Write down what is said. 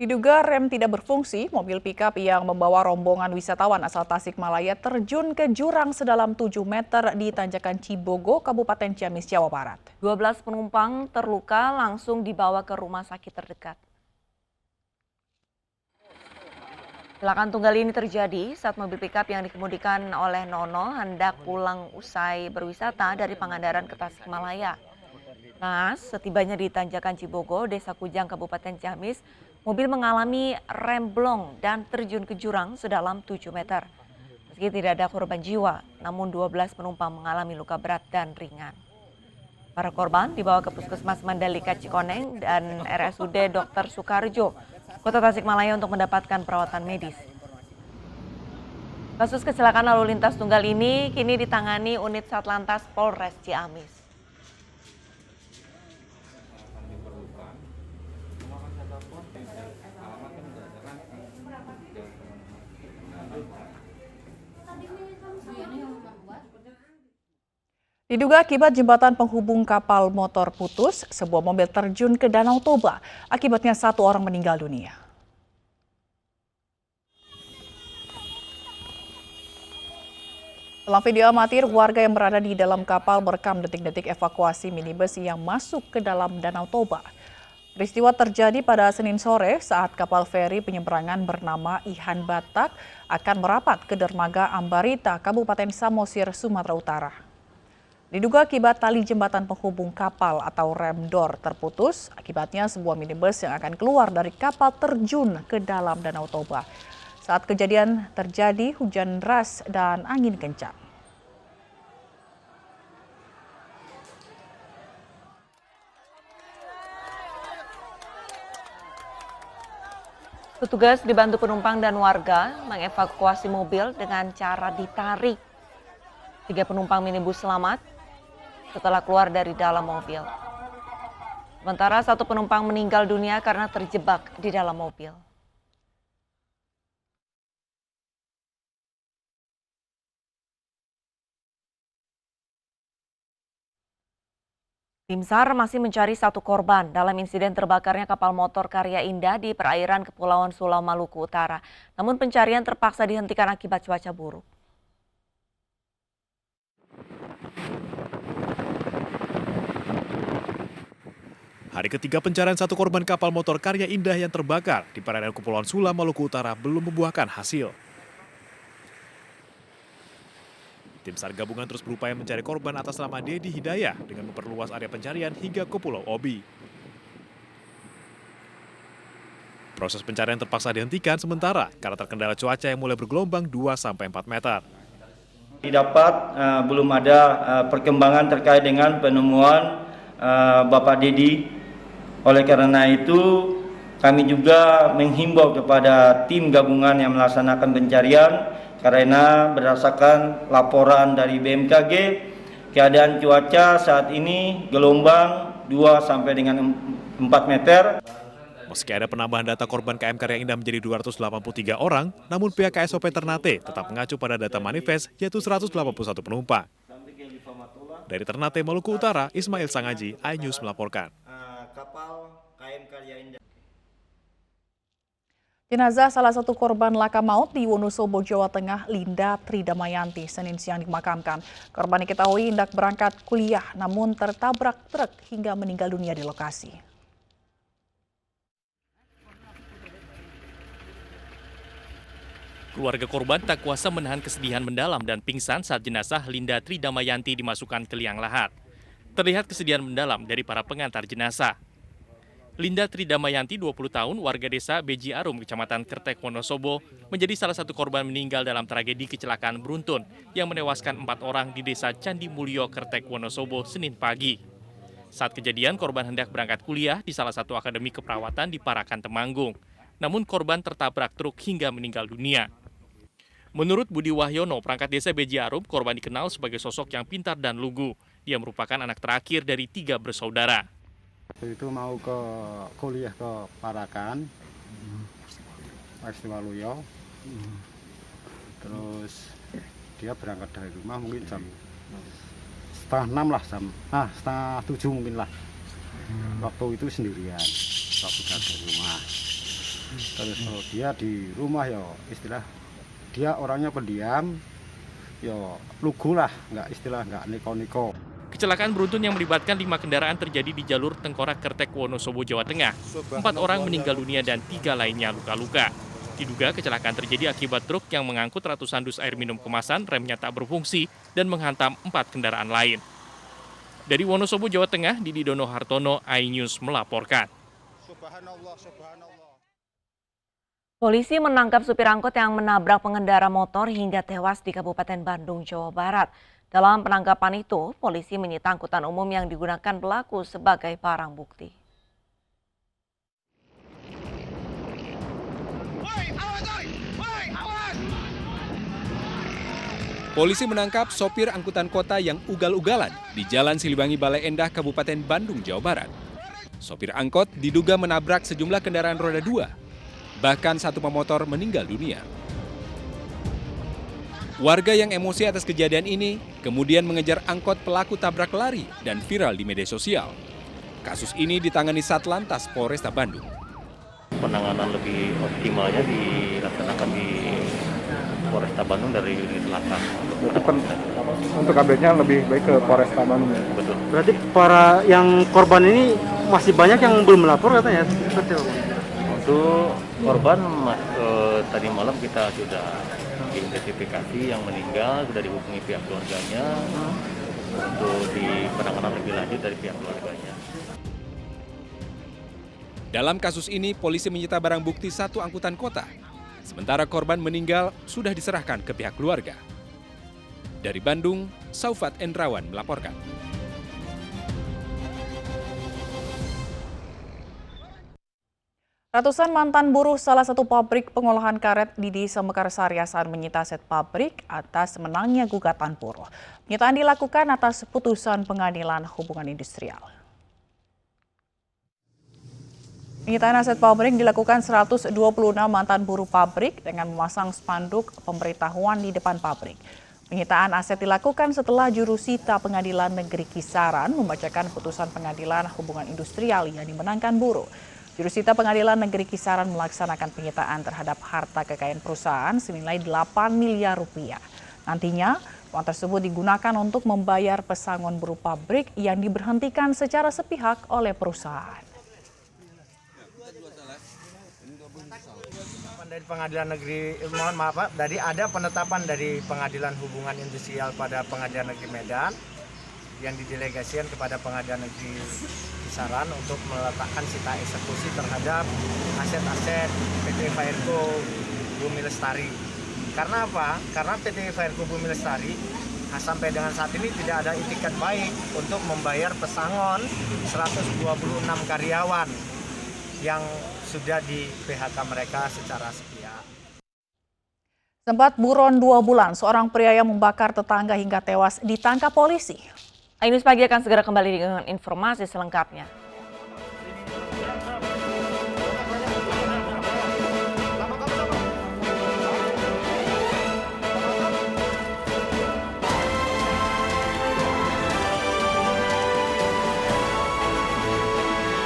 Diduga rem tidak berfungsi, mobil pickup yang membawa rombongan wisatawan asal Tasikmalaya terjun ke jurang sedalam 7 meter di Tanjakan Cibogo, Kabupaten Ciamis, Jawa Barat. 12 penumpang terluka langsung dibawa ke rumah sakit terdekat. Kecelakaan tunggal ini terjadi saat mobil pickup yang dikemudikan oleh Nono hendak pulang usai berwisata dari Pangandaran ke Tasikmalaya. Nah, setibanya di Tanjakan Cibogo, Desa Kujang, Kabupaten Ciamis, mobil mengalami remblong dan terjun ke jurang sedalam 7 meter. Meski tidak ada korban jiwa, namun 12 penumpang mengalami luka berat dan ringan. Para korban dibawa ke Puskesmas Mandalika Cikoneng dan RSUD Dr. Soekarjo, Kota Tasikmalaya untuk mendapatkan perawatan medis. Kasus kecelakaan lalu lintas tunggal ini kini ditangani unit Satlantas Polres Ciamis. Diduga akibat jembatan penghubung kapal motor putus, sebuah mobil terjun ke Danau Toba. Akibatnya 1 orang meninggal dunia. Dalam video amatir, warga yang berada di dalam kapal merekam detik-detik evakuasi minibus yang masuk ke dalam Danau Toba. Peristiwa terjadi pada Senin sore saat kapal feri penyeberangan bernama Ihan Batak akan merapat ke dermaga Ambarita, Kabupaten Samosir, Sumatera Utara. Diduga akibat tali jembatan penghubung kapal atau remdor terputus, akibatnya sebuah minibus yang akan keluar dari kapal terjun ke dalam Danau Toba. Saat kejadian terjadi hujan deras dan angin kencang. Petugas dibantu penumpang dan warga mengevakuasi mobil dengan cara ditarik. 3 penumpang minibus selamat setelah keluar dari dalam mobil. Sementara 1 penumpang meninggal dunia karena terjebak di dalam mobil. Tim SAR masih mencari 1 korban dalam insiden terbakarnya kapal motor Karya Indah di perairan Kepulauan Sulau, Maluku Utara. Namun pencarian terpaksa dihentikan akibat cuaca buruk. Hari ketiga pencarian 1 korban kapal motor Karya Indah yang terbakar di perairan Kepulauan Sulau, Maluku Utara belum membuahkan hasil. Tim SAR gabungan terus berupaya mencari korban atas nama Dedi Hidayah dengan memperluas area pencarian hingga ke Pulau Obi. Proses pencarian terpaksa dihentikan sementara karena terkendala cuaca yang mulai bergelombang 2-4 meter. Didapat belum ada perkembangan terkait dengan penemuan Bapak Dedi. Oleh karena itu kami juga menghimbau kepada tim gabungan yang melaksanakan pencarian karena berdasarkan laporan dari BMKG keadaan cuaca saat ini gelombang 2 sampai dengan 4 meter. Meski ada penambahan data korban KM Karya Indah menjadi 283 orang, namun pihak KSOP Ternate tetap mengacu pada data manifest yaitu 181 penumpang. Dari Ternate, Maluku Utara, Ismail Sangaji, iNews melaporkan. Jenazah salah satu korban laka maut di Wonosobo, Jawa Tengah, Linda Tridamayanti, Senin siang dimakamkan. Korban diketahui hendak berangkat kuliah namun tertabrak truk hingga meninggal dunia di lokasi. Keluarga korban tak kuasa menahan kesedihan mendalam dan pingsan saat jenazah Linda Tridamayanti dimasukkan ke liang lahat. Terlihat kesedihan mendalam dari para pengantar jenazah. Linda Tridamayanti, 20 tahun, warga desa Beji Arum, Kecamatan Kertek, Wonosobo, menjadi salah satu korban meninggal dalam tragedi kecelakaan beruntun yang menewaskan 4 orang di desa Candi Mulyo, Kertek, Wonosobo, Senin pagi. Saat kejadian, korban hendak berangkat kuliah di salah satu akademi keperawatan di Parakan, Temanggung. Namun korban tertabrak truk hingga meninggal dunia. Menurut Budi Wahyono, perangkat desa Beji Arum, korban dikenal sebagai sosok yang pintar dan lugu. Dia merupakan anak terakhir dari 3 bersaudara. Itu mau ke kuliah ke Parakan, Waluyo, terus dia berangkat dari rumah mungkin jam 5:30 lah, setengah 7 mungkin lah. Waktu itu sendirian, waktu dari rumah. Terus dia di rumah ya istilah dia orangnya pendiam, ya lugu lah, nggak niko-niko. Kecelakaan beruntun yang melibatkan 5 kendaraan terjadi di jalur Tengkorak Kertek Wonosobo, Jawa Tengah. 4 orang meninggal dunia dan 3 lainnya luka-luka. Diduga kecelakaan terjadi akibat truk yang mengangkut ratusan dus air minum kemasan remnya tak berfungsi dan menghantam 4 kendaraan lain. Dari Wonosobo, Jawa Tengah, Didi Dono Hartono, iNews melaporkan. Polisi menangkap supir angkot yang menabrak pengendara motor hingga tewas di Kabupaten Bandung, Jawa Barat. Dalam penangkapan itu, polisi menyita angkutan umum yang digunakan pelaku sebagai barang bukti. Polisi menangkap sopir angkutan kota yang ugal-ugalan di Jalan Siliwangi Balai Endah, Kabupaten Bandung, Jawa Barat. Sopir angkot diduga menabrak sejumlah kendaraan roda 2. Bahkan satu pemotor meninggal dunia. Warga yang emosi atas kejadian ini kemudian mengejar angkot pelaku tabrak lari dan viral di media sosial. Kasus ini ditangani Satlantas Polresta Bandung. Penanganan lebih optimalnya dilaksanakan di Polresta Bandung dari unit laka. Untuk update-nya lebih baik ke Polresta Bandung. Betul. Berarti para yang korban ini masih banyak yang belum melapor katanya? Seperti apa? Untuk korban tadi malam kita sudah diidentifikasi yang meninggal, sudah dihubungi pihak keluarganya untuk di penanganan lebih lanjut dari pihak keluarganya. Dalam kasus ini, polisi menyita barang bukti satu angkutan kota. Sementara korban meninggal sudah diserahkan ke pihak keluarga. Dari Bandung, Saufat Endrawan melaporkan. Ratusan mantan buruh salah satu pabrik pengolahan karet di Desa Mekarsari Asahan menyita aset pabrik atas menangnya gugatan buruh. Penyitaan dilakukan atas putusan Pengadilan Hubungan Industrial. Penyitaan aset pabrik dilakukan 126 mantan buruh pabrik dengan memasang spanduk pemberitahuan di depan pabrik. Penyitaan aset dilakukan setelah jurusita Pengadilan Negeri Kisaran membacakan putusan Pengadilan Hubungan Industrial yang dimenangkan buruh. Jurusita Pengadilan Negeri Kisaran melaksanakan penyitaan terhadap harta kekayaan perusahaan senilai 8 miliar rupiah. Nantinya, uang tersebut digunakan untuk membayar pesangon buruh pabrik yang diberhentikan secara sepihak oleh perusahaan. Dari Pengadilan Negeri, mohon maaf Pak, dari ada penetapan dari Pengadilan Hubungan Industrial pada Pengadilan Negeri Medan yang didelegasikan kepada Pengadilan Negeri Kisaran untuk meletakkan sita eksekusi terhadap aset-aset PT Fairco Bumi Lestari. Karena apa? Karena PT Fairco Bumi Lestari sampai dengan saat ini tidak ada itikat baik untuk membayar pesangon 126 karyawan yang sudah di PHK mereka secara sepihak. Sempat buron 2 bulan, seorang pria yang membakar tetangga hingga tewas ditangkap polisi. iNews Pagi akan segera kembali dengan informasi selengkapnya.